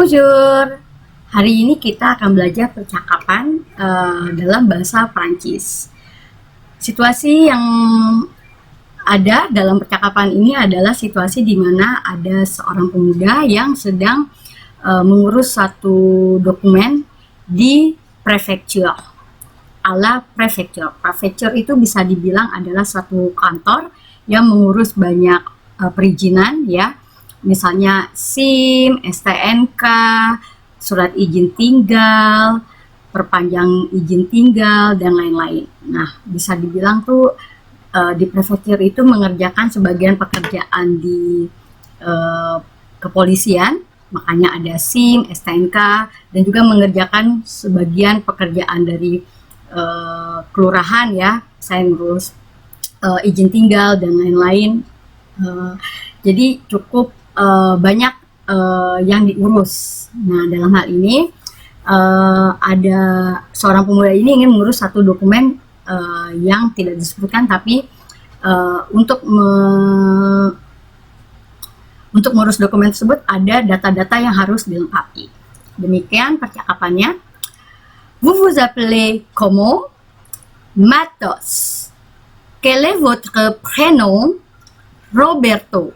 Bonjour. Hari ini kita akan belajar percakapan dalam bahasa Prancis. Situasi yang ada dalam percakapan ini adalah situasi di mana ada seorang pemuda yang sedang mengurus satu dokumen di prefecture. Ala prefecture. Prefecture itu bisa dibilang adalah satu kantor yang mengurus banyak perizinan, ya. Misalnya SIM, STNK, surat izin tinggal, perpanjang izin tinggal, dan lain-lain. Nah, bisa dibilang tuh di prefektur itu mengerjakan sebagian pekerjaan di kepolisian, makanya ada SIM, STNK, dan juga mengerjakan sebagian pekerjaan dari kelurahan, ya, saya ngurus izin tinggal dan lain-lain. Jadi cukup banyak yang diurus. Nah, dalam hal ini ada seorang pemuda ini ingin mengurus satu dokumen yang tidak disebutkan, tapi untuk mengurus dokumen tersebut ada data-data yang harus dilengkapi. Demikian percakapannya. Vous vous appelez comment? Matos. Quel est votre prénom? Roberto.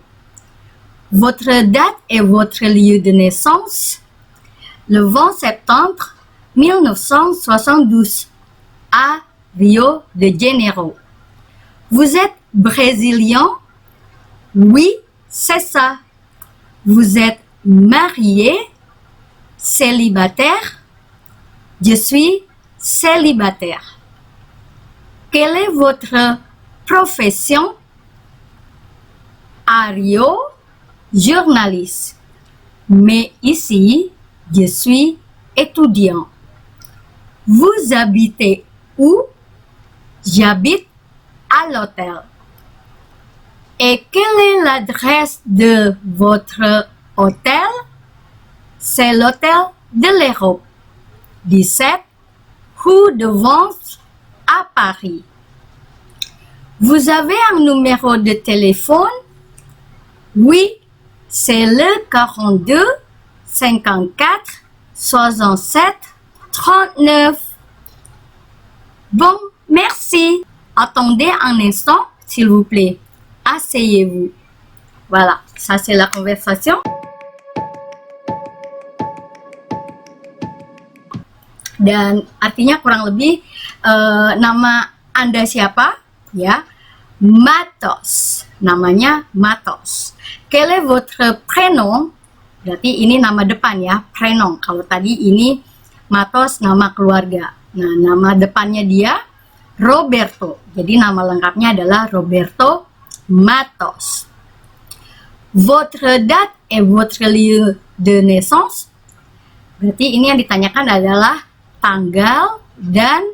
Votre date et votre lieu de naissance? Le 20 septembre 1972 à Rio de Janeiro. Vous êtes brésilien? Oui, c'est ça. Vous êtes marié? Célibataire? Je suis célibataire. Quelle est votre profession? À Rio, journaliste. Mais ici, je suis étudiant. Vous habitez où? J'habite à l'hôtel. Et quelle est l'adresse de votre hôtel? C'est l'hôtel de l'Europe, 17 rue de Vence à Paris. Vous avez un numéro de téléphone? Oui, c'est le 42 54 67 39. Bon, merci. Attendez un instant, s'il vous plaît. Asseyez-vous. Voilà, ça c'est la conversation. Dan artinya kurang lebih nama Anda siapa? Ya, Matos. Namanya Matos. Quel est votre prénom? Berarti ini nama depan, ya, prénom. Kalau tadi ini Matos nama keluarga. Nah, nama depannya dia Roberto. Jadi nama lengkapnya adalah Roberto Matos. Votre date et votre lieu de naissance? Berarti ini yang ditanyakan adalah tanggal dan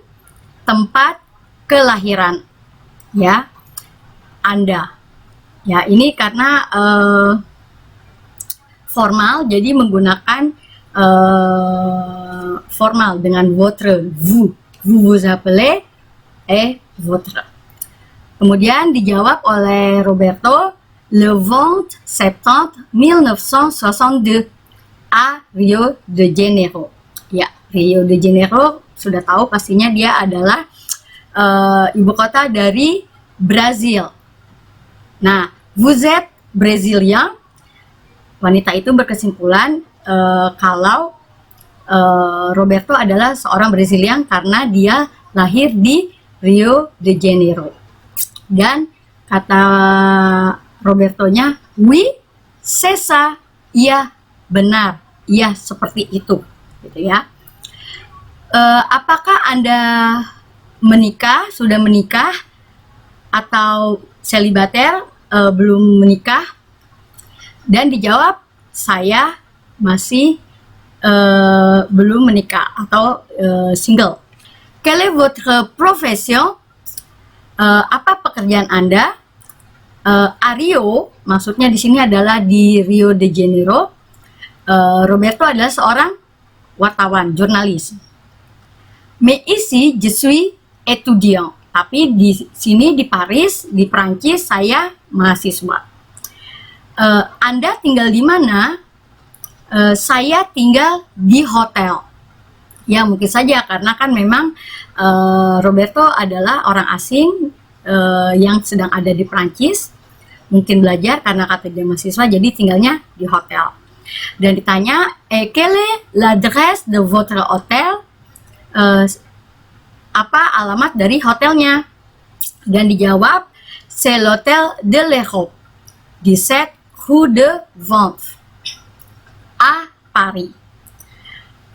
tempat kelahiran, ya, Anda. Ya, ini karena formal, jadi menggunakan formal dengan votre, vous vous appelez, et votre. Kemudian dijawab oleh Roberto, le 20 septembre 1962 à Rio de Janeiro. Ya, Rio de Janeiro sudah tahu pastinya dia adalah ibu kota dari Brazil. Nah, vous êtes brésilien. Wanita itu berkesimpulan kalau Roberto adalah seorang Brazilian karena dia lahir di Rio de Janeiro. Dan kata Robertonya, oui, c'est ça. Iya, benar. Iya, seperti itu. Gitu ya. Apakah Anda menikah, sudah menikah, atau selibater, belum menikah? Dan dijawab, saya masih belum menikah atau single. Quelle est votre profession? Apa pekerjaan Anda? A Rio, maksudnya di sini adalah di Rio de Janeiro. Roberto adalah seorang wartawan, jurnalis. Mais ici, je suis étudiant. Tapi di sini di Paris, di Prancis, saya mahasiswa. Anda tinggal di mana? Saya tinggal di hotel. Ya mungkin saja karena kan memang Roberto adalah orang asing yang sedang ada di Prancis, mungkin belajar karena kata dia mahasiswa, jadi tinggalnya di hotel. Dan ditanya, quelle est l'adresse de votre hôtel? Apa alamat dari hotelnya? Dan dijawab, c'est l'hôtel de l'Europe, 17 rue de Vanves, à Paris.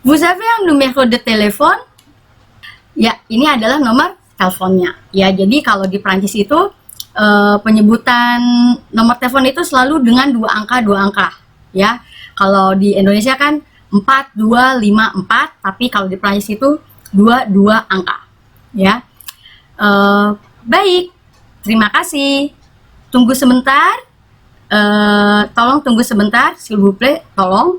Vous avez un numéro de téléphone? Ya, ini adalah nomor teleponnya. Ya, jadi kalau di Prancis itu penyebutan nomor telepon itu selalu dengan dua angka. Ya, kalau di Indonesia kan 4254, tapi kalau di Prancis itu 22 angka. Ya, baik. Terima kasih. Tunggu sebentar. Tolong tunggu sebentar, s'il vous plaît. Tolong.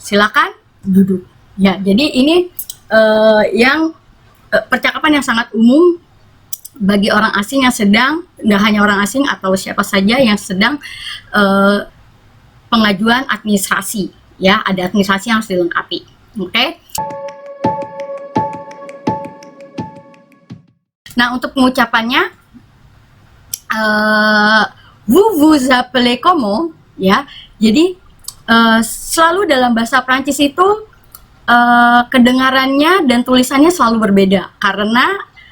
Silakan duduk. Ya, jadi ini yang percakapan yang sangat umum bagi orang asing yang sedang, nggak hanya orang asing atau siapa saja yang sedang pengajuan administrasi. Ya, ada administrasi yang harus dilengkapi. Oke? Nah, untuk pengucapannya, vous vous appelez comment? Ya, jadi selalu dalam bahasa Prancis itu kedengarannya dan tulisannya selalu berbeda karena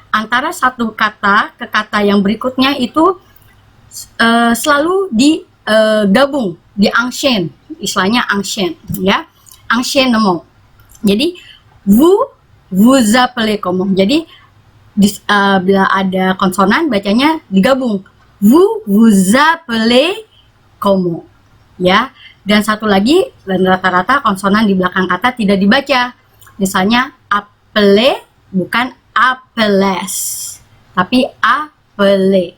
antara satu kata ke kata yang berikutnya itu selalu digabung, di enchaîne, istilahnya enchaîne, ya, enchaînement. Jadi vous appelez comment. Jadi bila ada konsonan bacanya digabung, vous appelez comment, ya. Dan satu lagi, dan rata-rata konsonan di belakang kata tidak dibaca. Misalnya appeler bukan appelles, tapi appeler.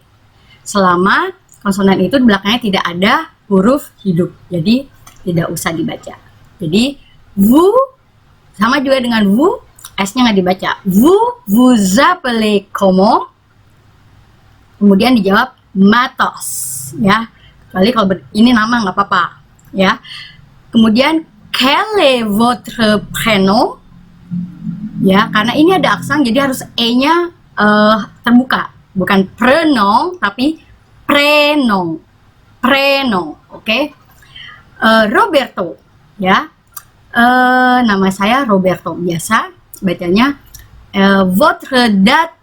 Selama konsonan itu di belakangnya tidak ada huruf hidup, jadi tidak usah dibaca. Jadi vous sama juga dengan vous, S-nya nggak dibaca. Vous appelez comment? Kemudian dijawab matos, ya. Kecuali kalau ini nama nggak apa-apa. Ya, kemudian quel est votre prénom? Ya, karena ini ada aksen, jadi harus e-nya terbuka, bukan prénom tapi prénom, oke? Roberto, ya, nama saya Roberto, biasa bacanya votre date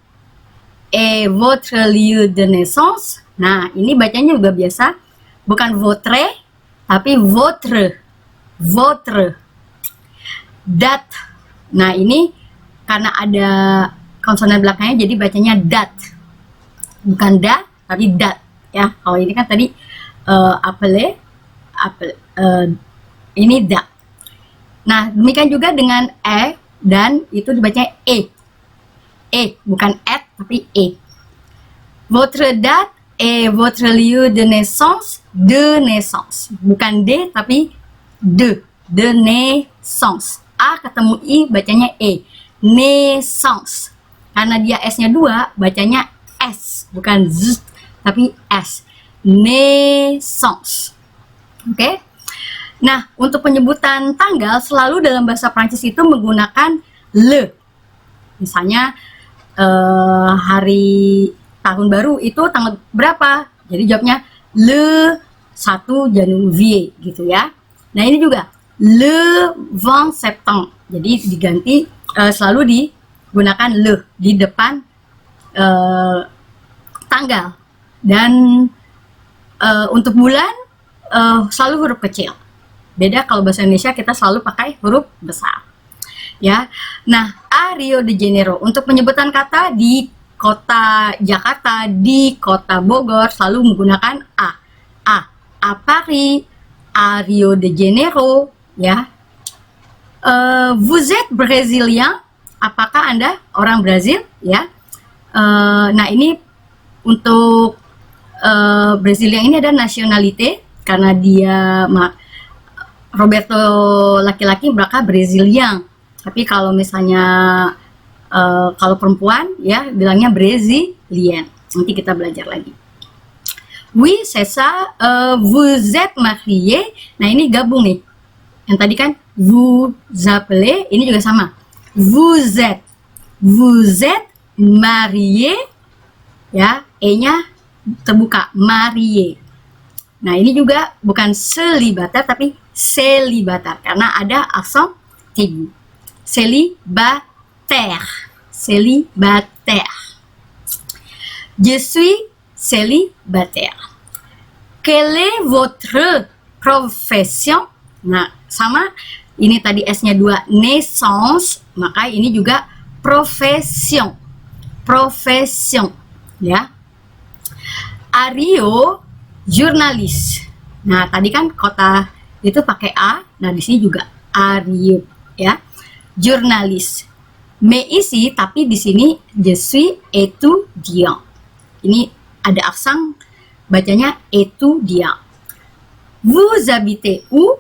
et votre lieu de naissance. Nah, ini bacanya juga biasa, bukan votre tapi votre date. Nah, ini karena ada konsonan belakangnya jadi bacanya date, bukan da tapi date, ya. Kalau ini kan tadi appeler, ini da. Nah, demikian juga dengan dan itu dibacanya bukan et tapi votre date et votre lieu de naissance, bukan D tapi de naissance. A ketemu I bacanya naissance. Karena dia S-nya 2 bacanya S, bukan Z tapi S, naissance. Oke? Nah, untuk penyebutan tanggal selalu dalam bahasa Prancis itu menggunakan le. Misalnya hari tahun baru itu tanggal berapa? Jadi jawabnya le 1 janvier gitu ya. Nah, ini juga le 20 septembre. Jadi diganti selalu digunakan le di depan tanggal. Dan untuk bulan selalu huruf kecil. Beda kalau bahasa Indonesia kita selalu pakai huruf besar. Ya. Nah, a Rio de Janeiro untuk penyebutan kata di kota Jakarta, di kota Bogor selalu menggunakan a Paris, a Rio de Janeiro, ya. Vous êtes brésilien? Apakah Anda orang Brazil, ya? Nah, ini untuk Brasilia ini ada nationalité karena dia Roberto laki-laki maka Brazilian. Tapi kalau misalnya kalau perempuan ya bilangnya Brazilian. Nanti kita belajar lagi. Oui, c'est ça. Vous êtes marié. Nah, ini gabung nih. Yang tadi kan vous appelez, ini juga sama. Vous êtes marié, ya, e-nya terbuka, marié. Nah, ini juga bukan célibataire tapi célibataire karena ada aksen tinggi. Célibataire. Je suis célibataire. Quelle est votre profession? Nah, sama ini tadi S-nya 2, naissance, maka ini juga profession. Profession, ya. Ario, jurnalis. Nah, tadi kan kota itu pakai A, nah di sini juga Ario, ya. Jurnalis. Mais ici, tapi di sini je suis étudiant. Ini ada aksen bacanya étudiant. Vous habitez où?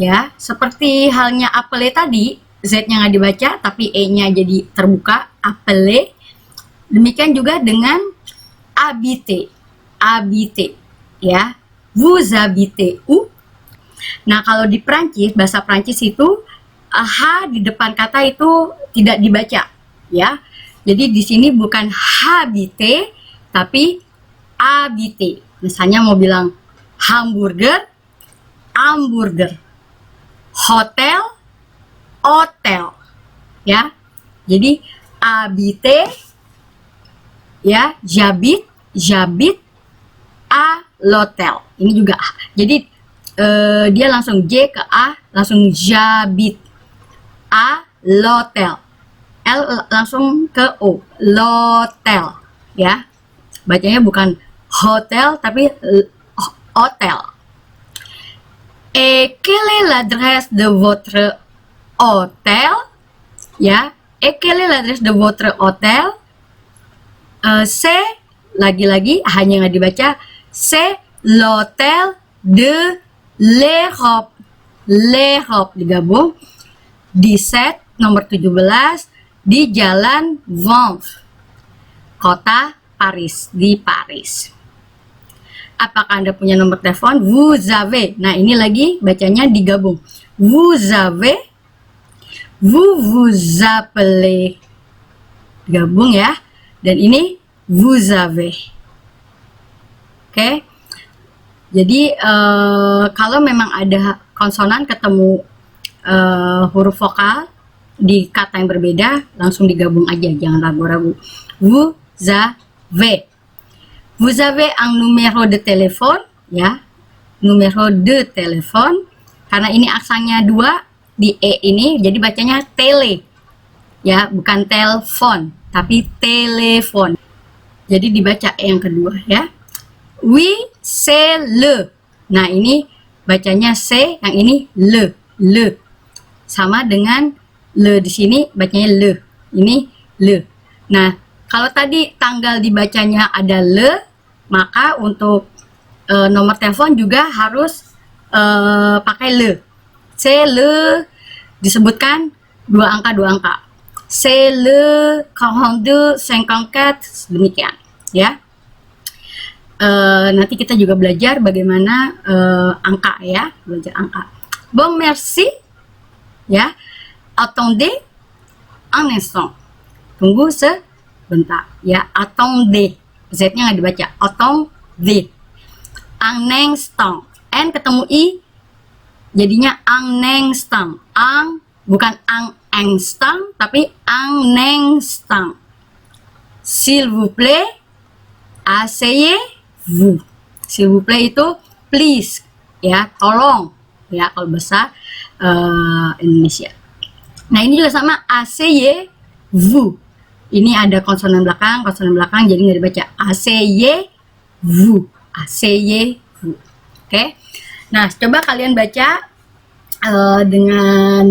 Ya, seperti halnya appeler tadi, Z-nya nggak dibaca, tapi E-nya jadi terbuka, appeler. Demikian juga dengan habiter, habiter, ya. Vous habitez où? Nah, kalau di Prancis, bahasa Prancis itu H di depan kata itu tidak dibaca, ya. Jadi di sini bukan habiter, tapi habiter. Misalnya mau bilang hamburger, hamburger, hotel, hotel, ya. Jadi habiter, ya, j'habite, j'habite à l'hôtel. Ini juga A. Jadi dia langsung J ke A, langsung j'habite à l'hôtel. L langsung ke O, l'hôtel, ya. Bacanya bukan hotel tapi hotel. Et quelle est l'adresse de votre hôtel? Ya, et quelle est l'adresse de votre hôtel? C'est, lagi-lagi hanya nggak dibaca, c'est l'hôtel de l'Europe. L'Europe digabung, 17 nomor 17 di Jalan Vanves, kota Paris, di Paris. Apakah Anda punya nomor telepon? Vous avez. Nah, ini lagi bacanya digabung. Vous avez, vous appelez. Digabung ya. Dan ini vous avez. Oke. Jadi kalau memang ada konsonan ketemu huruf vokal di kata yang berbeda, langsung digabung aja, jangan ragu-ragu. Vous avez. Vous avez un numéro de téléphone, ya, numéro de téléphone, karena ini aksannya 2 di E ini, jadi bacanya tele, ya, bukan telepon, tapi telepon. Jadi dibaca E yang kedua, ya. Oui, c'est le. Nah, ini bacanya C, yang ini le. Sama dengan le di sini bacanya le. Ini le. Nah, kalau tadi tanggal dibacanya ada le, maka untuk nomor telepon juga harus pakai le. C'est le, disebutkan 2 angka. C'est le 42 54, demikian, ya. Nanti kita juga belajar bagaimana angka, ya, belajar angka. Bon, merci, ya. Attendez un instant, tunggu sebentar, ya. Attendez, Z-nya nggak dibaca, attendez. Un instant, N ketemu I, jadinya un instant. Bukan un instant, tapi un instant. S'il vous plaît, asseyez-vous. S'il vous plaît itu please, ya, tolong, ya, kalau bahasa Indonesia. Nah, ini juga sama, asseyez-vous. Ini ada konsonan belakang, jadi nggak dibaca. Asseyez-vous, asseyez-vous. Oke. Nah, coba kalian baca dengan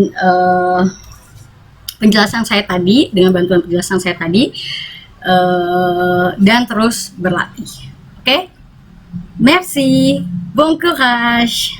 penjelasan saya tadi, dengan bantuan penjelasan saya tadi, dan terus berlatih. Oke. Merci, bon courage.